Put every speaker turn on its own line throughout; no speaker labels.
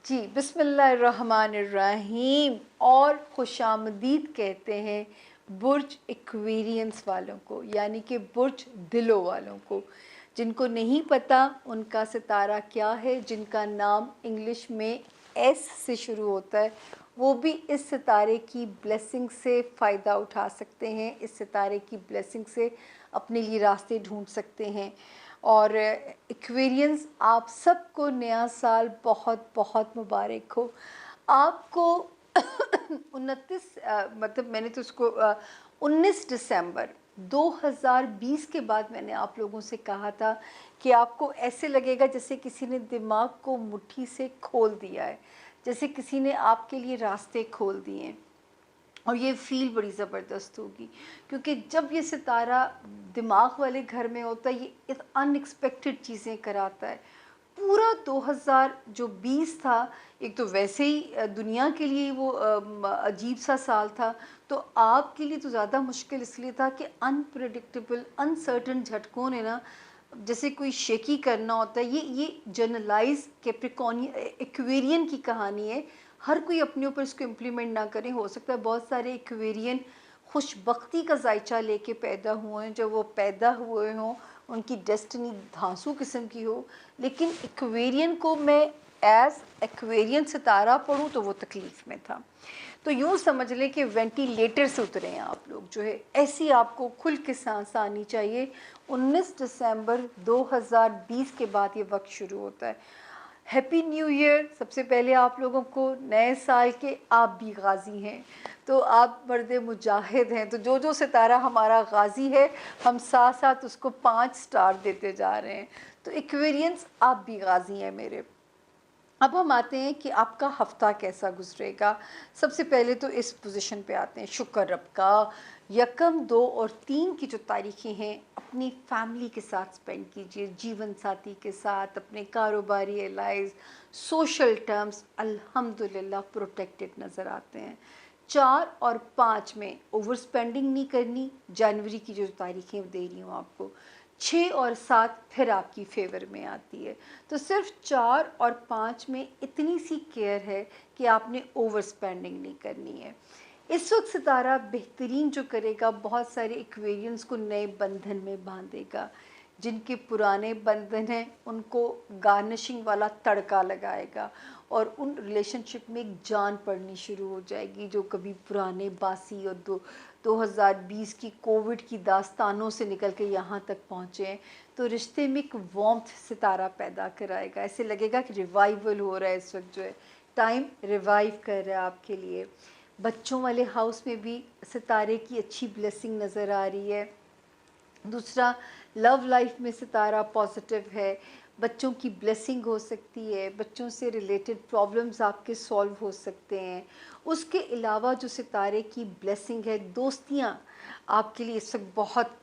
जी, बिस्मिल्लाहिर्रहमानिर्रहीम और खुशामदीद कहते हैं बुर्ज एक्वेरियंस वालों को, यानी कि बुर्ज दिलों वालों को। जिनको नहीं पता उनका सितारा क्या है, जिनका नाम इंग्लिश में एस से शुरू होता है, वो भी इस सितारे की ब्लेसिंग से फ़ायदा उठा सकते हैं, इस सितारे की ब्लेसिंग से अपने लिए रास्ते ढूंढ सकते हैं। और एक्वेरियंस, आप सबको नया साल बहुत बहुत मुबारक हो। आपको 29 मतलब मैंने तो उसको 19 दिसंबर 2020 के बाद मैंने आप लोगों से कहा था कि आपको ऐसे लगेगा जैसे किसी ने दिमाग को मुट्ठी से खोल दिया है, जैसे किसी ने आपके लिए रास्ते खोल दिए हैं। और ये फ़ील बड़ी ज़बरदस्त होगी, क्योंकि जब ये सितारा दिमाग वाले घर में होता है, ये एक अनएक्सपेक्टेड चीज़ें कराता है। पूरा 2020 था, एक तो वैसे ही दुनिया के लिए वो अजीब सा साल था, तो आपके लिए तो ज़्यादा मुश्किल इसलिए था कि अनप्रेडिक्टेबल अनसर्टन झटकों ने ना, जैसे कोई शेकी करना होता है। ये जनरलाइज कैप्रिकॉर्नियन एक्वेरियन की कहानी है। हर कोई अपने ऊपर इसको इम्प्लीमेंट ना करें। हो सकता है बहुत सारे एक्वेरियन खुशबख्ती का जायचा लेके पैदा हुए हैं, जब वो पैदा हुए हों उनकी डेस्टिनी धांसू किस्म की हो, लेकिन एक्वेरियन को मैं एज एक्वेरियन सितारा पढ़ूँ तो वो तकलीफ़ में था। तो यूँ समझ लें कि वेंटिलेटर से उतरे हैं आप लोग, जो है ऐसी आपको खुल के सांस आनी चाहिए। 19 दिसंबर 2020 के बाद ये वक्त शुरू होता है। Happy new year. सबसे पहले आप लोगों को नए साल के, आप भी गाजी हैं तो आप मर्द मुजाहिद हैं, तो जो जो सितारा हमारा गाजी है हम साथ साथ उसको 5 स्टार देते जा रहे हैं। तो एक्वेरियंस, आप भी गाजी हैं मेरे। अब हम आते हैं कि आपका हफ्ता कैसा गुजरेगा। सबसे पहले तो इस पोजीशन पे आते हैं, शुक्र रब का। यकम, 2 और 3 की जो तारीखें हैं अपनी फैमिली के साथ स्पेंड कीजिए, जीवन साथी के साथ, अपने कारोबारी एलाइज, सोशल टर्म्स अल्हम्दुलिल्लाह प्रोटेक्टेड नज़र आते हैं। 4 और 5 में ओवर स्पेंडिंग नहीं करनी। जनवरी की जो तारीखें दे रही हूँ आपको, 6 और 7 फिर आपकी फेवर में आती है। तो सिर्फ 4 और 5 में इतनी सी केयर है कि आपने ओवर स्पेंडिंग नहीं करनी है। इस वक्त सितारा बेहतरीन जो करेगा, बहुत सारे एक्वेरियंस को नए बंधन में बांधेगा। जिनके पुराने बंधन हैं उनको गार्निशिंग वाला तड़का लगाएगा और उन रिलेशनशिप में एक जान पड़नी शुरू हो जाएगी, जो कभी पुराने बासी और 2020 की कोविड की दास्तानों से निकल के यहाँ तक पहुँचे हैं। तो रिश्ते में एक वार्मथ सितारा पैदा कराएगा। ऐसे लगेगा कि रिवाइवल हो रहा है, इस वक्त जो है टाइम रिवाइव कर रहा है आपके लिए। बच्चों वाले हाउस में भी सितारे की अच्छी ब्लेसिंग नज़र आ रही है। दूसरा, लव लाइफ में सितारा पॉजिटिव है, बच्चों की ब्लेसिंग हो सकती है, बच्चों से रिलेटेड प्रॉब्लम्स आपके सॉल्व हो सकते हैं। उसके अलावा जो सितारे की ब्लेसिंग है, दोस्तियाँ आपके लिए इस वक्त बहुत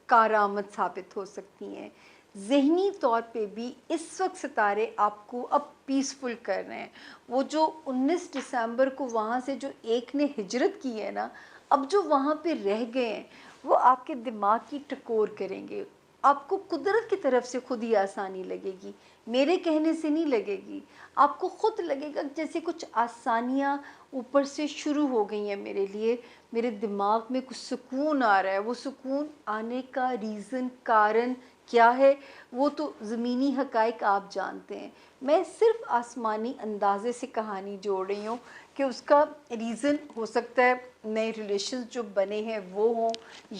कारआमद साबित हो सकती हैं। ज़हनी तौर पे भी इस वक्त सितारे आपको अब पीसफुल कर रहे हैं। वो जो 19 दिसंबर को वहाँ से जो एक ने हिजरत की है ना, अब जो वहाँ पे रह गए हैं वो आपके दिमाग की टकोर करेंगे। आपको कुदरत की तरफ से खुद ही आसानी लगेगी, मेरे कहने से नहीं लगेगी। आपको खुद लगेगा जैसे कुछ आसानियाँ ऊपर से शुरू हो गई हैं मेरे लिए, मेरे दिमाग में कुछ सुकून आ रहा है। वो सुकून आने का रीज़न, कारण क्या है, वो तो ज़मीनी हक़ाइक़ आप जानते हैं। मैं सिर्फ़ आसमानी अंदाज़े से कहानी जोड़ रही हूँ कि उसका रीज़न हो सकता है नए रिलेशंस जो बने हैं वो हों,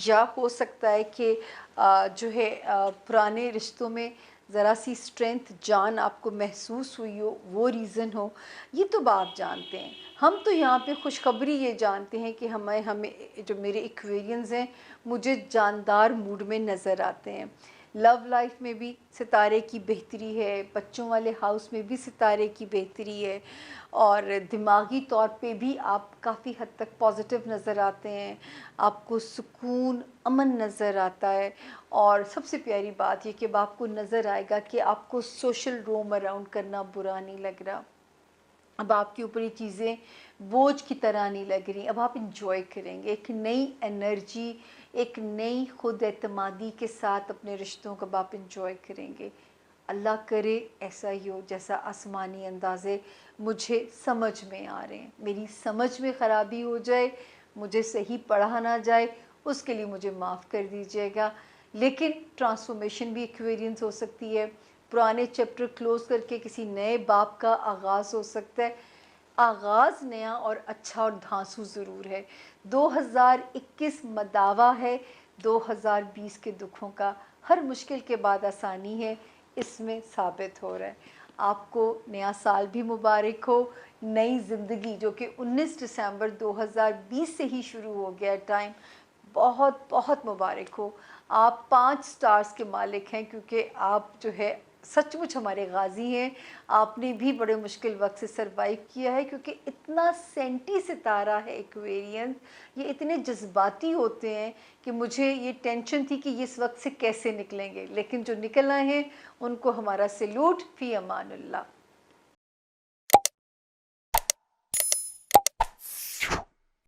या हो सकता है कि जो है पुराने रिश्तों में ज़रा सी स्ट्रेंथ, जान आपको महसूस हुई हो, वो रीज़न हो। ये तो आप जानते हैं। हम तो यहाँ पे खुशखबरी ये जानते हैं कि हमें हमें जो मेरे एक्वेरियंस हैं मुझे जानदार मूड में नज़र आते हैं। लव लाइफ में भी सितारे की बेहतरी है, बच्चों वाले हाउस में भी सितारे की बेहतरी है, और दिमागी तौर पे भी आप काफ़ी हद तक पॉजिटिव नज़र आते हैं। आपको सुकून, अमन नज़र आता है। और सबसे प्यारी बात ये कि अब आपको नज़र आएगा कि आपको सोशल रोम अराउंड करना बुरा नहीं लग रहा। अब आपके ऊपर ये चीज़ें बोझ की तरह नहीं लग रही। अब आप इंजॉय करेंगे एक नई एनर्जी, एक नई खुद एतमादी के साथ अपने रिश्तों को अब आप इंजॉय करेंगे। अल्लाह करे ऐसा ही हो जैसा आसमानी अंदाज़े मुझे समझ में आ रहे हैं। मेरी समझ में ख़राबी हो जाए, मुझे सही पढ़ा ना जाए, उसके लिए मुझे माफ़ कर दीजिएगा। लेकिन ट्रांसफॉर्मेशन भी एक्वेरियंस हो सकती है। पुराने चैप्टर क्लोज़ करके किसी नए बाब का आगाज़ हो सकता है। आगाज़ नया और अच्छा और धांसू ज़रूर है। 2021 मदावा है 2020 के दुखों का। हर मुश्किल के बाद आसानी है, इसमें साबित हो रहा है। आपको नया साल भी मुबारक हो। नई ज़िंदगी जो कि 19 दिसंबर 2020 से ही शुरू हो गया टाइम, बहुत बहुत मुबारक हो। आप 5 स्टार्स के मालिक हैं क्योंकि आप जो है सचमुच हमारे गाज़ी हैं। आपने भी बड़े मुश्किल वक़्त से सर्वाइव किया है क्योंकि इतना सेंटी सितारा है एक्वेरियंस, ये इतने जज़्बाती होते हैं कि मुझे ये टेंशन थी कि ये इस वक़्त से कैसे निकलेंगे, लेकिन जो निकल आए हैं उनको हमारा सैल्यूट। फ़ी अमानुल्लाह।